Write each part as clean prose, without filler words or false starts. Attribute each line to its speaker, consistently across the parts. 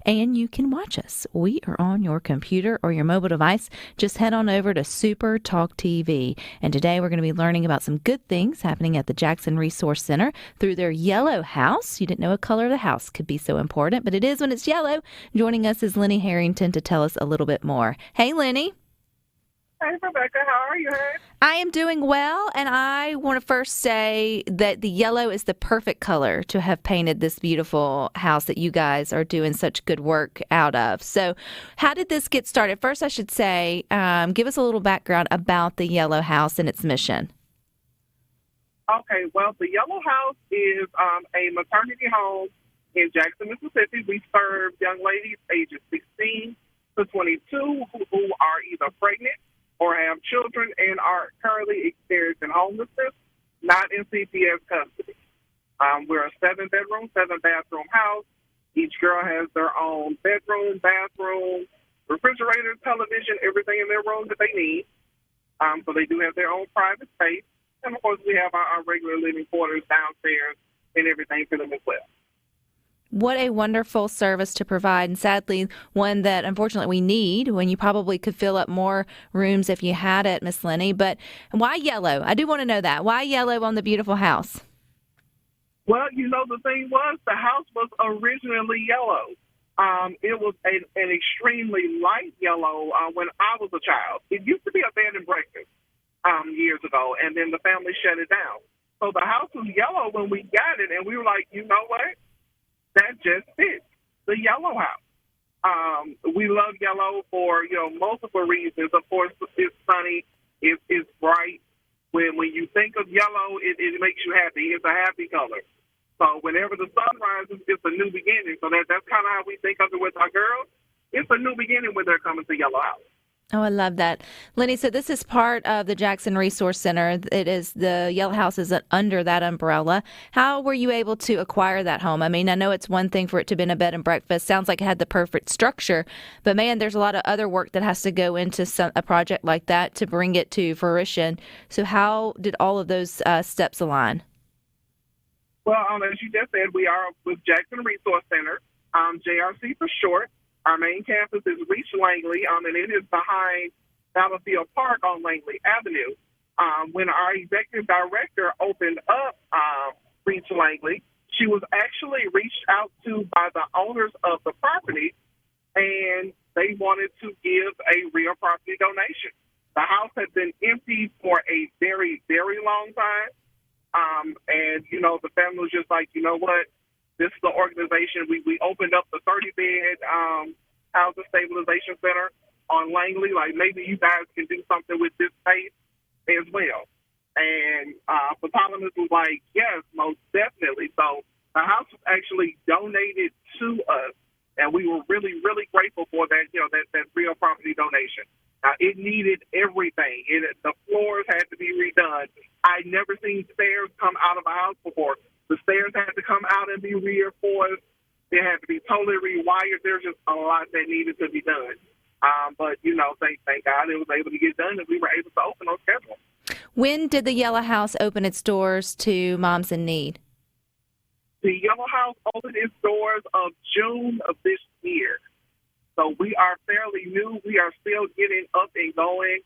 Speaker 1: and you can watch us. We are on your computer or your mobile device. Just head on over to SuperTalk TV. And today we're going to be learning about some good things happening at the Jackson Resource Center through their yellow house. You didn't know a color of the house could be so important, but it is when it's yellow. Joining us is Linnie Harrington to tell us a little bit more. Hey, Linnie.
Speaker 2: Hey, Rebecca. How are you?
Speaker 1: I am doing well, and I want to first say that the yellow is the perfect color to have painted this beautiful house that you guys are doing such good work out of. So how did this get started? First, I should say, give us a little background about the yellow house and its mission.
Speaker 2: Okay, well, the Yellow House is a maternity home in Jackson, Mississippi. We serve young ladies ages 16 to 22 who are either pregnant or have children and are currently experiencing homelessness, not in CPS custody. We're a 7-bedroom, 7-bathroom house. Each girl has their own bedroom, bathroom, refrigerator, television, everything in their room that they need. So they do have their own private space. And, of course, we have our regular living quarters downstairs and everything for them as well.
Speaker 1: What a wonderful service to provide, and sadly, one that unfortunately we need when you probably could fill up more rooms if you had it, Miss Linnie. But why yellow? I do want to know that. Why yellow on the beautiful house?
Speaker 2: Well, the thing was the house was originally yellow. It was an extremely light yellow when I was a child. It used to be a bed and breakfast years ago, and then the family shut it down. So the house was yellow when we got it, and we were like, you know what? That just fits the yellow house. We love yellow for, multiple reasons. Of course, it's sunny. It's bright. When you think of yellow, it makes you happy. It's a happy color. So whenever the sun rises, it's a new beginning. So that's kind of how we think of it with our girls. It's a new beginning when they're coming to Yellow House.
Speaker 1: Oh, I love that. Linnie, so this is part of the Jackson Resource Center. It is the Yellow House is under that umbrella. How were you able to acquire that home? I mean, I know it's one thing for it to be in a bed and breakfast. Sounds like it had the perfect structure. But, man, there's a lot of other work that has to go into a project like that to bring it to fruition. So how did all of those steps align?
Speaker 2: Well, as you just said, we are with Jackson Resource Center, JRC for short. Our main campus is Reach Langley, and it is behind Battlefield Park on Langley Avenue. When our executive director opened up Reach Langley, she was actually reached out to by the owners of the property, and they wanted to give a real property donation. The house had been empty for a very, very long time, and, the family was just like, you know what? This is the organization. We opened up the 30-bed housing stabilization center on Langley. Like, maybe you guys can do something with this space as well. And Phytonomist was like, yes, most definitely. So the house was actually donated to us, and we were really, really grateful for that, that real property donation. It needed everything. The floors had to be redone. I'd never seen stairs come out of a house before. The stairs had to come out and be reinforced. They had to be totally rewired. There's just a lot that needed to be done. But, thank God it was able to get done, and we were able to open on schedule.
Speaker 1: When did the Yellow House open its doors to moms in need?
Speaker 2: The Yellow House opened its doors of June of this year. So we are fairly new. We are still getting up and going,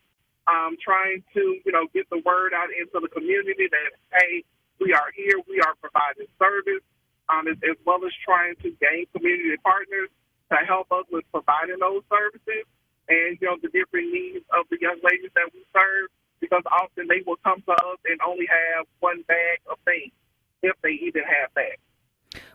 Speaker 2: trying to, get the word out into the community that, hey, we are here. We are providing service, as well as trying to gain community partners to help us with providing those services and, the different needs of the young ladies that we serve, because often they will come to us and only have one bag of things, if they even have that.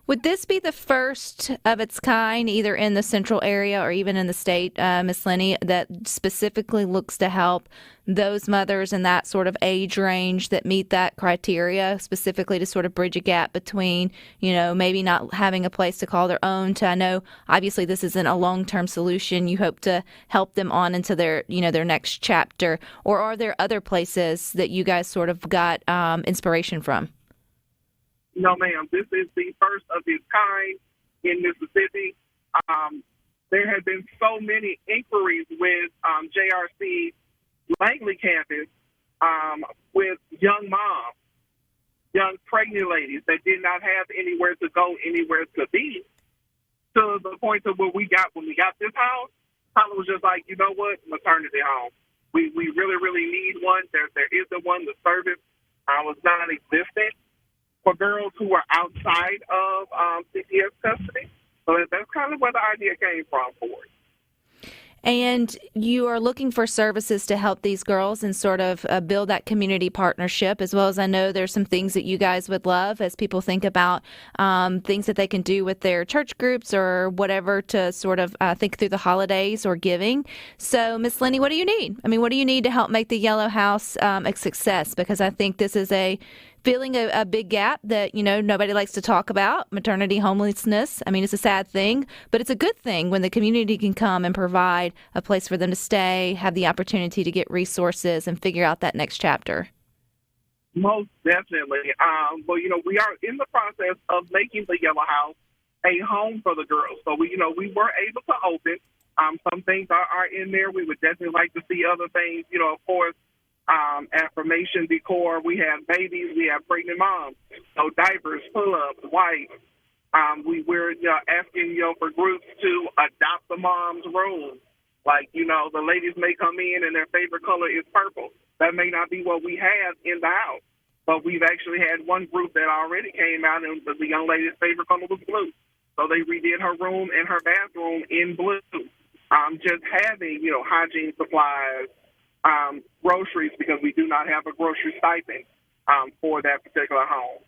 Speaker 1: Would this be the first of its kind, either in the central area or even in the state, Ms. Linnie, that specifically looks to help those mothers in that sort of age range that meet that criteria, specifically to sort of bridge a gap between, maybe not having a place to call their own to, I know, obviously this isn't a long-term solution. You hope to help them on into their, their next chapter. Or are there other places that you guys sort of got inspiration from?
Speaker 2: No, ma'am. This is the first of its kind in Mississippi. There have been so many inquiries with JRC Langley campus with young moms, young pregnant ladies that did not have anywhere to go, anywhere to be. to the point of when we got this house, Tyler was just like, you know what, maternity home. We really, really need one. There isn't one. The service was non-existent for girls who are outside of CPS custody. So that's kind of where the idea came from for it.
Speaker 1: And you are looking for services to help these girls and sort of build that community partnership, as well as I know there's some things that you guys would love as people think about things that they can do with their church groups or whatever to sort of think through the holidays or giving. So, Miss Linnie, what do you need? I mean, what do you need to help make the Yellow House a success? Because I think this is filling a big gap that, nobody likes to talk about, maternity homelessness. I mean, it's a sad thing, but it's a good thing when the community can come and provide a place for them to stay, have the opportunity to get resources and figure out that next chapter.
Speaker 2: Most definitely. Well, we are in the process of making the Yellow House a home for the girls. So, we were able to open. Some things are in there. We would definitely like to see other things, of course, affirmation decor. We have babies. We have pregnant moms. So diapers, pull-ups, wipes. We're asking for groups to adopt the mom's room. Like, the ladies may come in and their favorite color is purple. That may not be what we have in the house. But we've actually had one group that already came out and the young lady's favorite color was blue. So they redid her room and her bathroom in blue. Just having, hygiene supplies, groceries, because we do not have a grocery stipend for that particular home.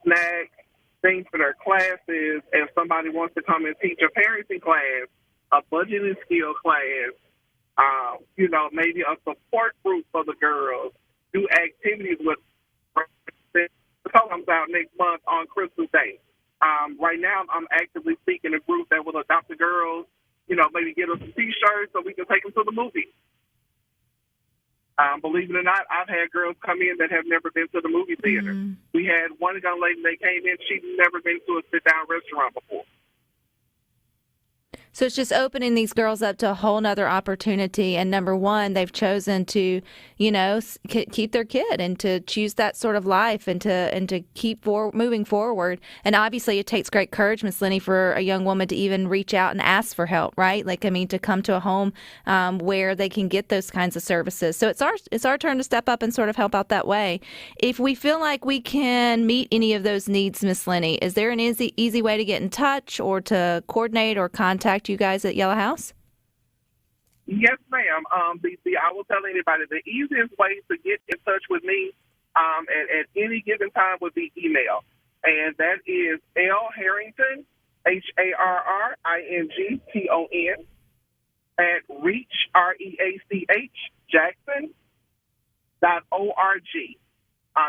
Speaker 2: Snacks, things for their classes. If somebody wants to come and teach a parenting class, a budgeting skill class, maybe a support group for the girls, do activities with. The call comes out next month on Christmas Day. Right now, I'm actively seeking a group that will adopt the girls, maybe get us some T-shirts so we can take them to the movies. Believe it or not, I've had girls come in that have never been to the movie theater. Mm-hmm. We had one young lady that came in, she'd never been to a sit-down restaurant before.
Speaker 1: So it's just opening these girls up to a whole nother opportunity. And number one, they've chosen to, keep their kid and to choose that sort of life and to keep moving forward. And obviously it takes great courage, Miss Linnie, for a young woman to even reach out and ask for help, right? To come to a home where they can get those kinds of services. So it's our turn to step up and sort of help out that way. If we feel like we can meet any of those needs, Miss Linnie, is there an easy way to get in touch or to coordinate or contact you guys at Yellow House?
Speaker 2: Yes, ma'am. I will tell anybody the easiest way to get in touch with me at any given time would be email. And that is LHarrington, Harrington, at reach, REACH, Jackson.org.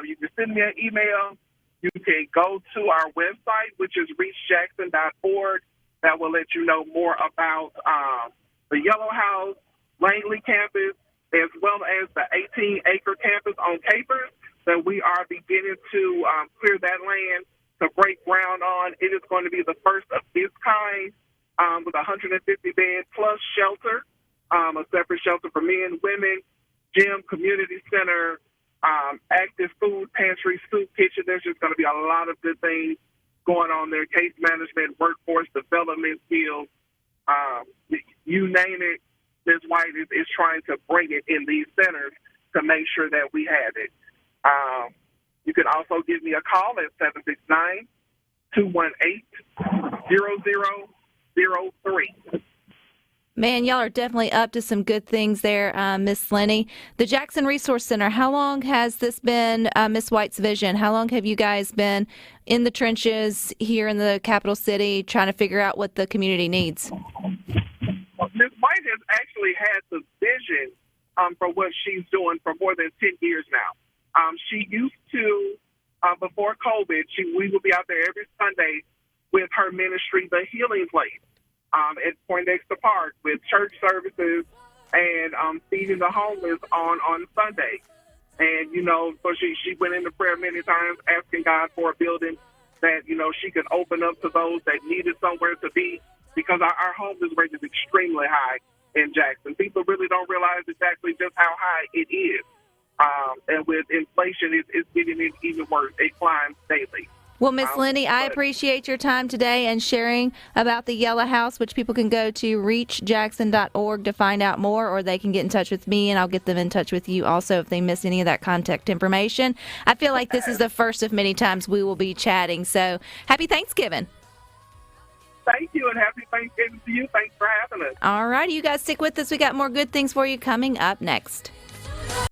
Speaker 2: You can send me an email. You can go to our website, which is reachjackson.org. That will let you know more about the Yellow House, Langley campus, as well as the 18-acre campus on Capers that we are beginning to clear that land to break ground on. It is going to be the first of its kind with 150-bed plus shelter, a separate shelter for men, women, gym, community center, active food pantry, soup kitchen. There's just going to be a lot of good things going on there, case management, workforce development skills, you name it. Ms. White is trying to bring it in these centers to make sure that we have it. You can also give me a call at 769-218-0003.
Speaker 1: Man, y'all are definitely up to some good things there, Miss Linnie. The Jackson Resource Center, how long has this been Miss White's vision? How long have you guys been in the trenches here in the capital city trying to figure out what the community needs?
Speaker 2: Well, Ms. White has actually had the vision for what she's doing for more than 10 years now. She used to, before COVID, we would be out there every Sunday with her ministry, The Healing Place. At Poindexter Park with church services and feeding the homeless on Sunday. And, so she went into prayer many times asking God for a building that, she could open up to those that needed somewhere to be, because our homeless rate is extremely high in Jackson. People really don't realize exactly just how high it is. And with inflation, it's getting even worse. It climbs daily.
Speaker 1: Well, Miss Linnie, I appreciate your time today and sharing about the Yellow House, which people can go to reachjackson.org to find out more, or they can get in touch with me, and I'll get them in touch with you also if they miss any of that contact information. I feel like this is the first of many times we will be chatting, so happy Thanksgiving.
Speaker 2: Thank you, and happy Thanksgiving to you. Thanks for having us.
Speaker 1: All right, you guys stick with us. We got more good things for you coming up next.